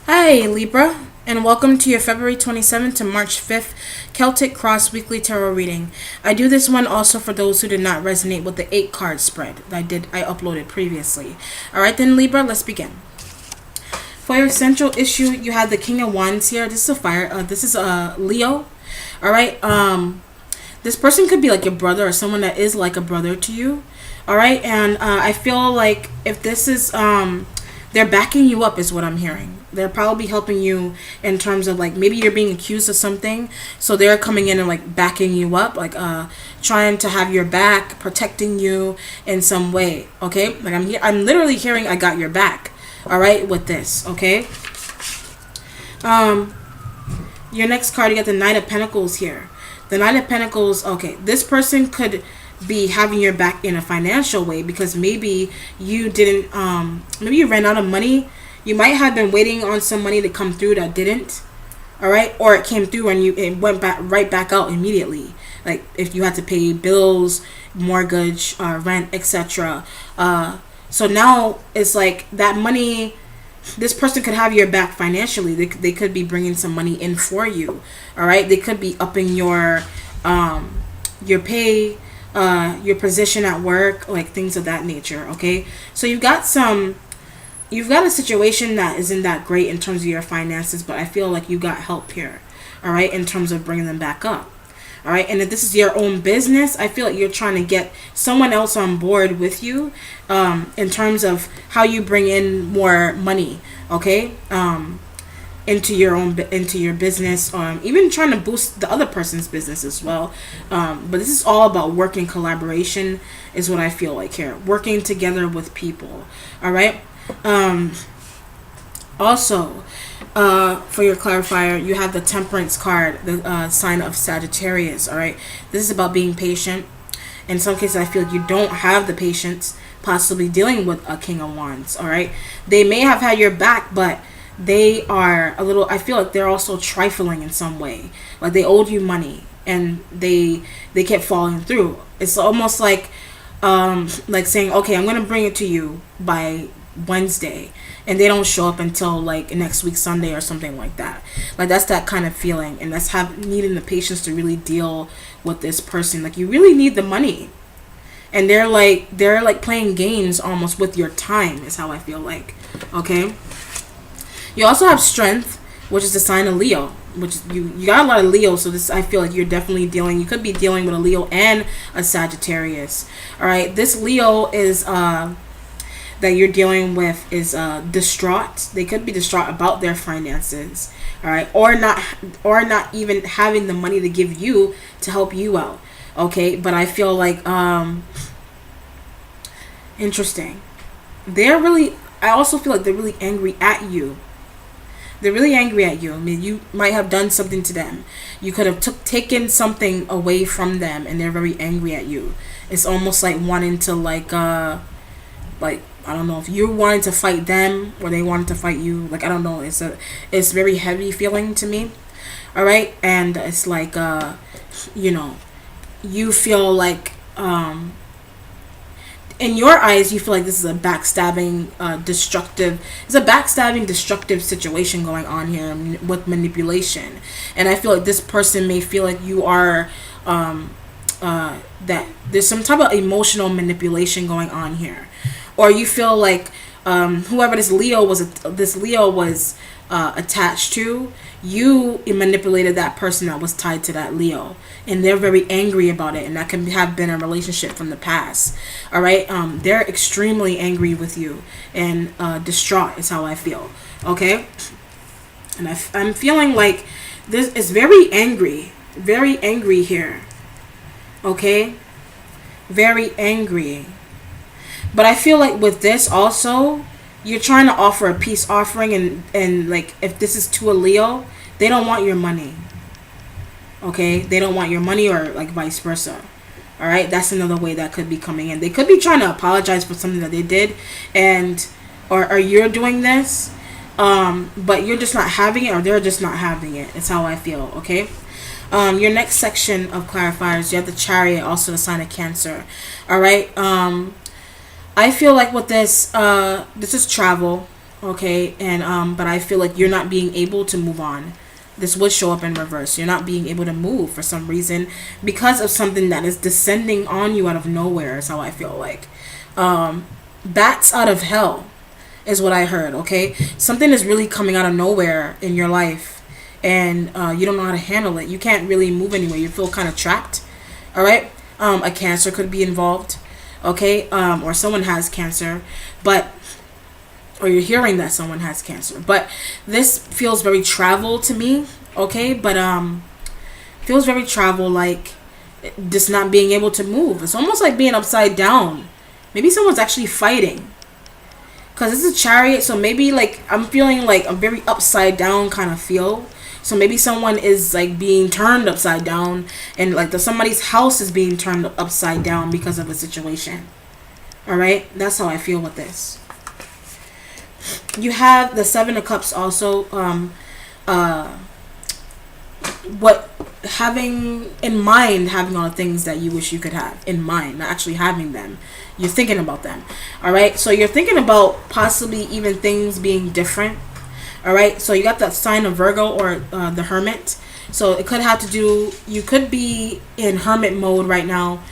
Hi, Libra, and welcome to your February 27th to March 5th Celtic Cross Weekly Tarot reading. I do this one also for those who did not resonate with the 8 card spread that I uploaded previously. Alright then, Libra, let's begin. For your central issue, you have the King of Wands here. This is a fire. This is a Leo. Alright, this person could be like your brother or someone that is like a brother to you. Alright, and I feel like if this is, they're backing you up is what I'm hearing. They're probably helping you in terms of like maybe you're being accused of something, so they're coming in and like backing you up, like trying to have your back, protecting you in some way. Okay, like I'm literally hearing I got your back. All right, with this. Okay. Your next card, you got the Knight of Pentacles here. The Knight of Pentacles. Okay, this person could be having your back in a financial way because maybe you didn't maybe you ran out of money. You might have been waiting on some money to come through that didn't. All right, or it came through and it went back right back out immediately, like if you had to pay bills, mortgage, rent, etc. So now it's like that money, this person could have your back financially. They could be bringing some money in for you. All right, they could be upping your pay, your position at work, like things of that nature. Okay, so you've got a situation that isn't that great in terms of your finances, but I feel like you got help here. All right, in terms of bringing them back up. All right, and if this is your own business, I feel like you're trying to get someone else on board with you in terms of how you bring in more money. Okay, into your business, even trying to boost the other person's business as well. But this is all about working collaboration is what I feel like here, working together with people. All right. Also, for your clarifier, you have the Temperance card, the sign of Sagittarius. All right, this is about being patient. In some cases, I feel like you don't have the patience, possibly dealing with a King of Wands. All right, they may have had your back, but they are a little, I feel like they're also trifling in some way, like they owed you money and they kept falling through. It's almost like saying, okay, I'm gonna bring it to you by Wednesday, and they don't show up until like next week Sunday or something like that. Like that's that kind of feeling, and that's needing the patience to really deal with this person. Like you really need the money, and they're like playing games almost with your time is how I feel like. Okay, you also have Strength, which is the sign of Leo, which you got a lot of Leo, so this, I feel like you're definitely you could be dealing with a Leo and a Sagittarius. All right, this Leo is that you're dealing with is distraught. They could be distraught about their finances, all right, or not even having the money to give you to help you out. Okay, but I feel like interesting. I also feel like they're really angry at you. They're really angry at you. I mean, you might have done something to them. You could have taken something away from them, and they're very angry at you. It's almost like wanting to like I don't know if you wanted to fight them or they wanted to fight you. Like I don't know. It's very heavy feeling to me. All right, and it's like you feel like in your eyes you feel like this is a backstabbing, destructive situation going on here with manipulation, and I feel like this person may feel like you are that there's some type of emotional manipulation going on here. Or you feel like whoever this Leo was attached to, you manipulated that person that was tied to that Leo, and they're very angry about it, and that can have been a relationship from the past. All right, they're extremely angry with you and distraught is how I feel. Okay, and I'm feeling like this is very angry here. Okay, very angry. But I feel like with this also, you're trying to offer a peace offering, and like if this is to a Leo, they don't want your money. Okay, they don't want your money, or like vice versa. All right, that's another way that could be coming in. They could be trying to apologize for something that they did, or you're doing this, but you're just not having it, or they're just not having it. It's how I feel. Okay. Your next section of clarifiers, you have the Chariot, also the sign of Cancer. All right. I feel like with this, this is travel. Okay, and but I feel like you're not being able to move on. This would show up in reverse. You're not being able to move for some reason because of something that is descending on you out of nowhere, is how I feel like. Bats out of hell is what I heard. Okay, something is really coming out of nowhere in your life, and you don't know how to handle it. You can't really move anywhere. You feel kind of trapped. All right. A cancer could be involved. Okay, or someone has cancer, but or you're hearing that someone has cancer. But this feels very travel to me. Okay, but feels very travel, like just not being able to move. It's almost like being upside down. Maybe someone's actually fighting. Because this is a chariot, so maybe like I'm feeling like a very upside down kind of feel. So maybe someone is like being turned upside down, and like somebody's house is being turned upside down because of a situation. All right, that's how I feel with this. You have the Seven of Cups also. What having in mind, having all the things that you wish you could have in mind, not actually having them. You're thinking about them. All right, so you're thinking about possibly even things being different. All right, so you got that sign of Virgo or the Hermit. So it could have to do. You could be in hermit mode right now,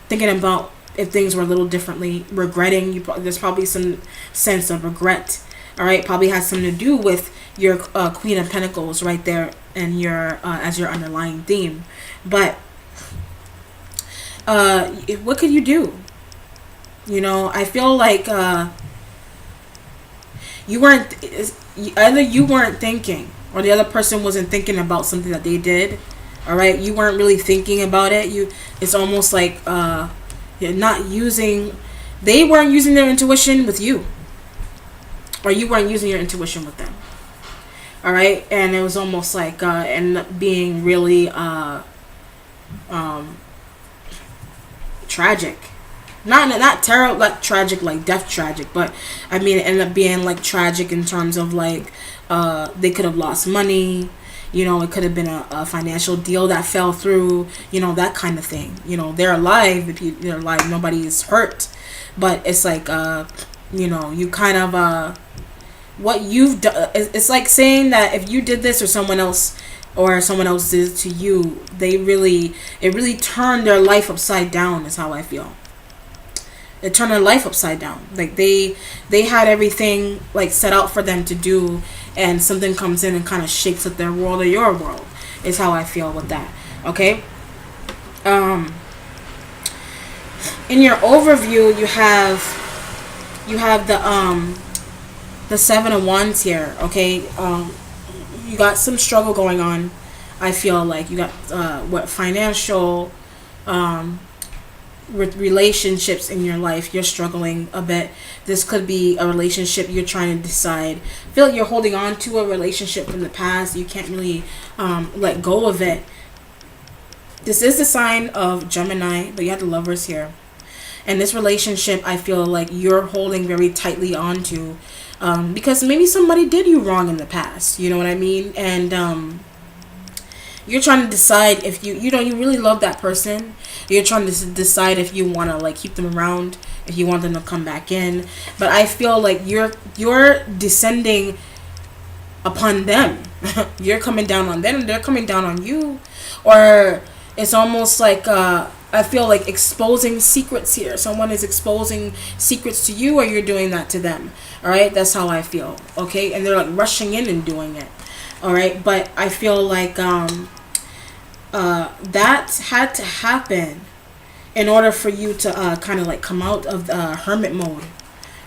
thinking about if things were a little differently, regretting. There's probably some sense of regret. All right, probably has something to do with your Queen of Pentacles right there, and your as your underlying theme. But what could you do? You know, I feel like you weren't either you weren't thinking, or the other person wasn't thinking about something that they did. All right, you weren't really thinking about it. It's almost like you're not using. They weren't using their intuition with you, or you weren't using your intuition with them. All right, and it was almost like ended up being really tragic. Not terrible, like tragic, like death tragic, but I mean it ended up being like tragic in terms of like they could have lost money. You know, it could have been a financial deal that fell through. You know, that kind of thing. You know, they're alive. They're alive, nobody is hurt, but it's like you know, you kind of what you've done. It's like saying that if you did this or someone else did to you, it really turned their life upside down, is how I feel. It turned their life upside down. Like they had everything like set out for them to do, and something comes in and kind of shakes up their world or your world, is how I feel with that. Okay. In your overview, you have the Seven of Wands here. Okay. You got some struggle going on. I feel like you got financial with relationships in your life. You're struggling a bit. This could be a relationship you're trying to decide. I feel like you're holding on to a relationship from the past. You can't really let go of it. This is the sign of Gemini, but you have the Lovers here. And this relationship, I feel like you're holding very tightly onto, because maybe somebody did you wrong in the past. You know what I mean? And you're trying to decide if you really love that person. You're trying to decide if you want to like keep them around, if you want them to come back in. But I feel like you're descending upon them. You're coming down on them, they're coming down on you. Or it's almost like I feel like exposing secrets here. Someone is exposing secrets to you, or you're doing that to them. All right, that's how I feel. Okay, and they're like rushing in and doing it. All right, but I feel like that had to happen in order for you to kind of like come out of the hermit mode.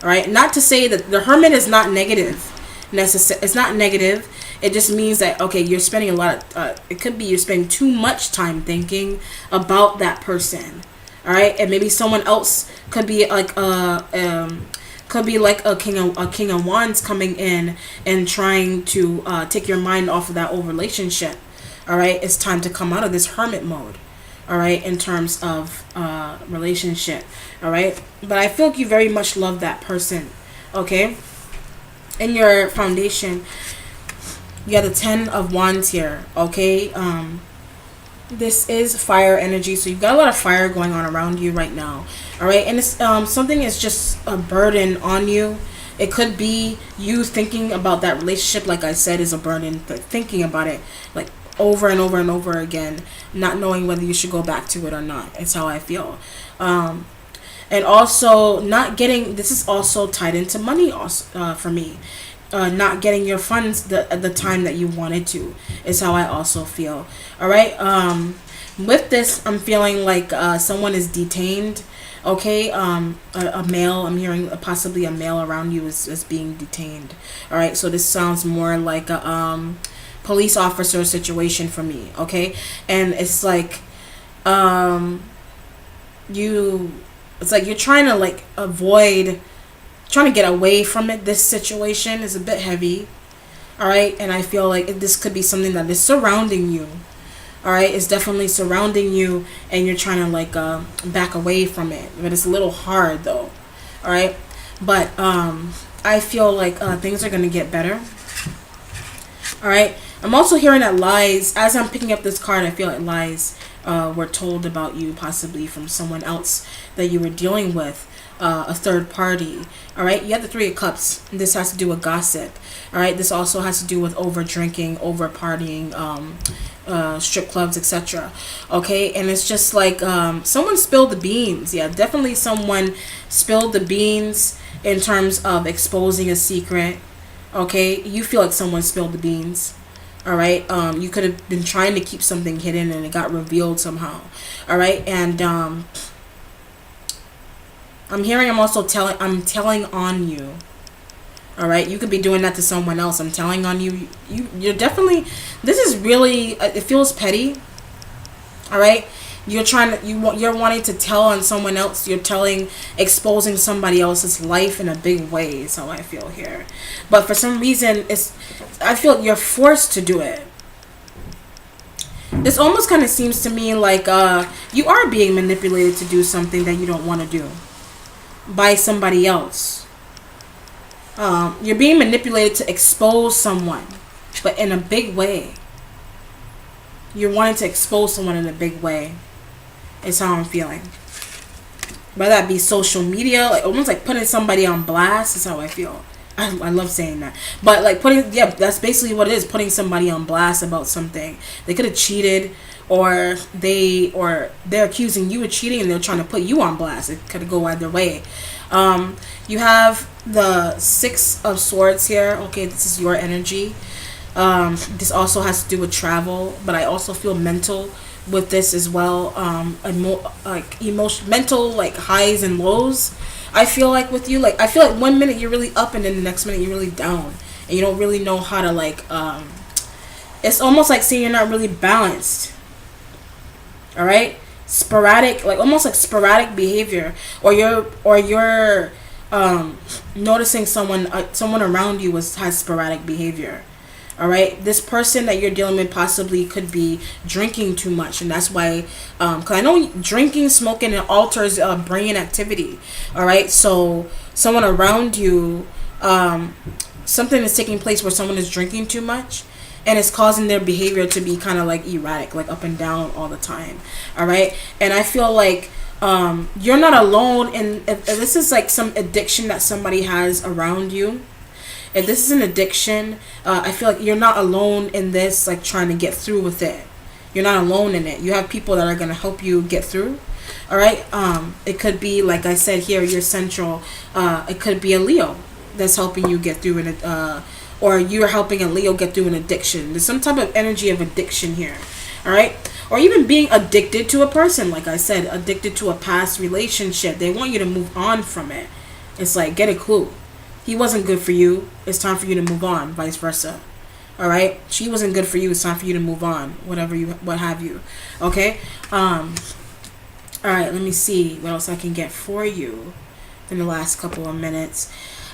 All right, not to say that the hermit is not negative. It's not negative. It just means that, okay, you're spending a lot of it could be you're spending too much time thinking about that person. All right, and maybe someone else could be like a king of wands coming in and trying to take your mind off of that old relationship. All right, it's time to come out of this hermit mode. All right, in terms of relationship. All right, but I feel like you very much love that person. Okay, in your foundation, you got the 10 of Wands here. Okay, this is fire energy, so you've got a lot of fire going on around you right now. All right, and it's something is just a burden on you. It could be you thinking about that relationship, like I said, is a burden, thinking about it like over and over and over again, not knowing whether you should go back to it or not. It's how I feel. And also not getting, this is also tied into money also, for me. Not getting your funds at the time that you wanted to is how I also feel. All right. With this, I'm feeling like someone is detained. Okay. A male, I'm hearing possibly a male around you is being detained. All right. So this sounds more like a police officer situation for me. Okay. And it's like it's like you're trying to like avoid, trying to get away from it. This situation is a bit heavy. All right. And I feel like this could be something that is surrounding you. All right. It's definitely surrounding you, and you're trying to like back away from it, but it's a little hard though. All right. But I feel like things are going to get better. All right. I'm also hearing that lies, as I'm picking up this card, I feel like lies were told about you, possibly from someone else that you were dealing with, a third party. All right. You have the Three of Cups. This has to do with gossip. All right. This also has to do with over drinking, over partying, strip clubs, etc. Okay. And it's just like someone spilled the beans. Yeah, definitely someone spilled the beans in terms of exposing a secret. Okay. You feel like someone spilled the beans. All right. You could have been trying to keep something hidden and it got revealed somehow. All right. And I'm hearing I'm telling on you. All right. You could be doing that to someone else. I'm telling on you. You're definitely, this is really, it feels petty. All right. You're you're wanting to tell on someone else. You're exposing somebody else's life in a big way is how I feel here. But for some reason, I feel you're forced to do it. This almost kind of seems to me like you are being manipulated to do something that you don't want to do by somebody else. You're being manipulated to expose someone, but in a big way. You're wanting to expose someone in a big way. Is how I'm feeling. Whether that be social media, like almost like putting somebody on blast is how I feel. I love saying that. But like that's basically what it is, putting somebody on blast about something. They could have cheated, or they're accusing you of cheating and they're trying to put you on blast. It could go either way. You have the Six of Swords here. Okay, this is your energy. This also has to do with travel, but I also feel mental with this as well. Mental like highs and lows. I feel like with you, like I feel like one minute you're really up and then the next minute you're really down, and you don't really know how to like. It's almost like saying you're not really balanced. All right, sporadic, like almost like sporadic behavior, or you're noticing someone around you has sporadic behavior. All right, this person that you're dealing with possibly could be drinking too much, and that's why, because I know drinking, smoking, it alters brain activity. All right, so someone around you, something is taking place where someone is drinking too much, and it's causing their behavior to be kind of like erratic, like up and down all the time. All right, and I feel like you're not alone, and if this is like some addiction that somebody has around you. If this is an addiction, I feel like you're not alone in this, like trying to get through with it. You're not alone in it. You have people that are going to help you get through. All right. It could be, like I said here, your central. It could be a Leo that's helping you get through it, or you're helping a Leo get through an addiction. There's some type of energy of addiction here. All right. Or even being addicted to a person, like I said, addicted to a past relationship. They want you to move on from it. It's like, get a clue. He wasn't good for you. It's time for you to move on. Vice versa. All right. She wasn't good for you. It's time for you to move on. What have you. Okay. All right. Let me see what else I can get for you in the last couple of minutes.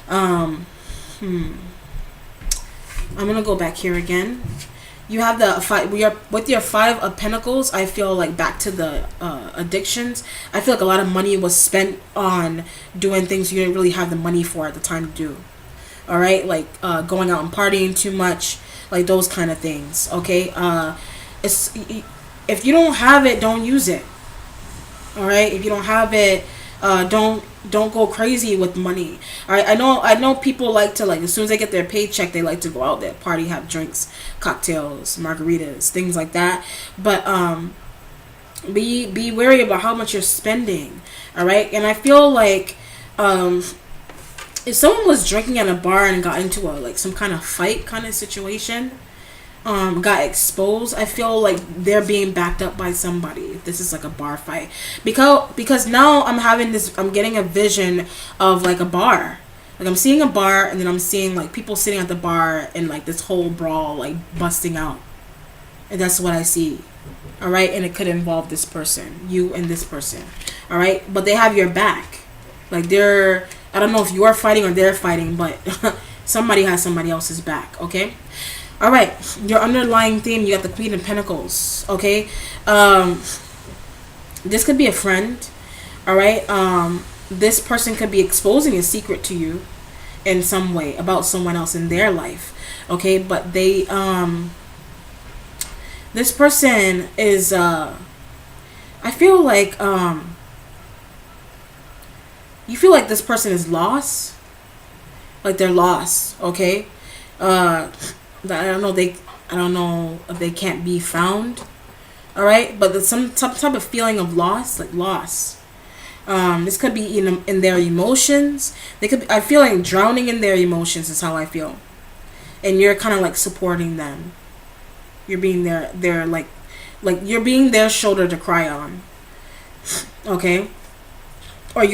I'm gonna go back here again. You have the five. With your Five of Pentacles. I feel like back to the addictions. I feel like a lot of money was spent on doing things you didn't really have the money for at the time to do. All right, like going out and partying too much, like those kind of things. Okay, if you don't have it, don't use it. All right, if you don't have it, don't Don't go crazy with money. All right, I know people like to, like, as soon as they get their paycheck, they like to go out there, party, have drinks, cocktails, margaritas, things like that. But be wary about how much you're spending. All right, and I feel like if someone was drinking at a bar and got into a, like, some kind of fight kind of situation, got exposed, I feel like they're being backed up by somebody. If this is like a bar fight, because now I'm getting a vision of like a bar. Like, I'm seeing a bar, and then I'm seeing like people sitting at the bar and like this whole brawl like busting out, and that's what I see. All right, and it could involve this person, you and this person. All right, but they have your back. Like, I don't know if you're fighting or they're fighting, but somebody has somebody else's back. Okay. All right, your underlying theme, you got the Queen of Pentacles, okay? This could be a friend, all right? This person could be exposing a secret to you in some way about someone else in their life, okay? But this person is, I feel like, you feel like this person is lost, like they're lost, okay? I don't know if they can't be found. All right, but there's some type of feeling of loss, like loss. This could be in their emotions. I feel like drowning in their emotions is how I feel, and you're kind of like supporting them. You're being their like you're being their shoulder to cry on. Okay, or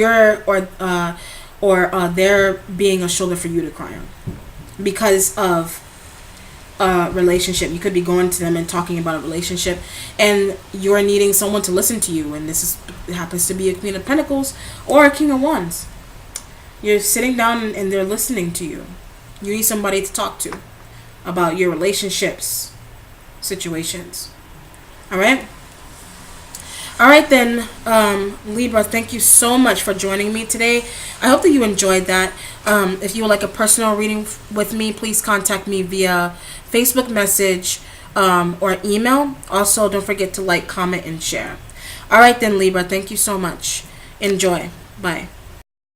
they're being a shoulder for you to cry on because of relationship. You could be going to them and talking about a relationship, and you're needing someone to listen to you, and it happens to be a Queen of Pentacles or a King of Wands. You're sitting down and they're listening to you. You need somebody to talk to about your relationships situations. All right then, Libra, thank you so much for joining me today. I hope that you enjoyed that. If you would like a personal reading with me, please contact me via Facebook message or email. Also, don't forget to like, comment, and share. All right then, Libra, thank you so much. Enjoy. Bye.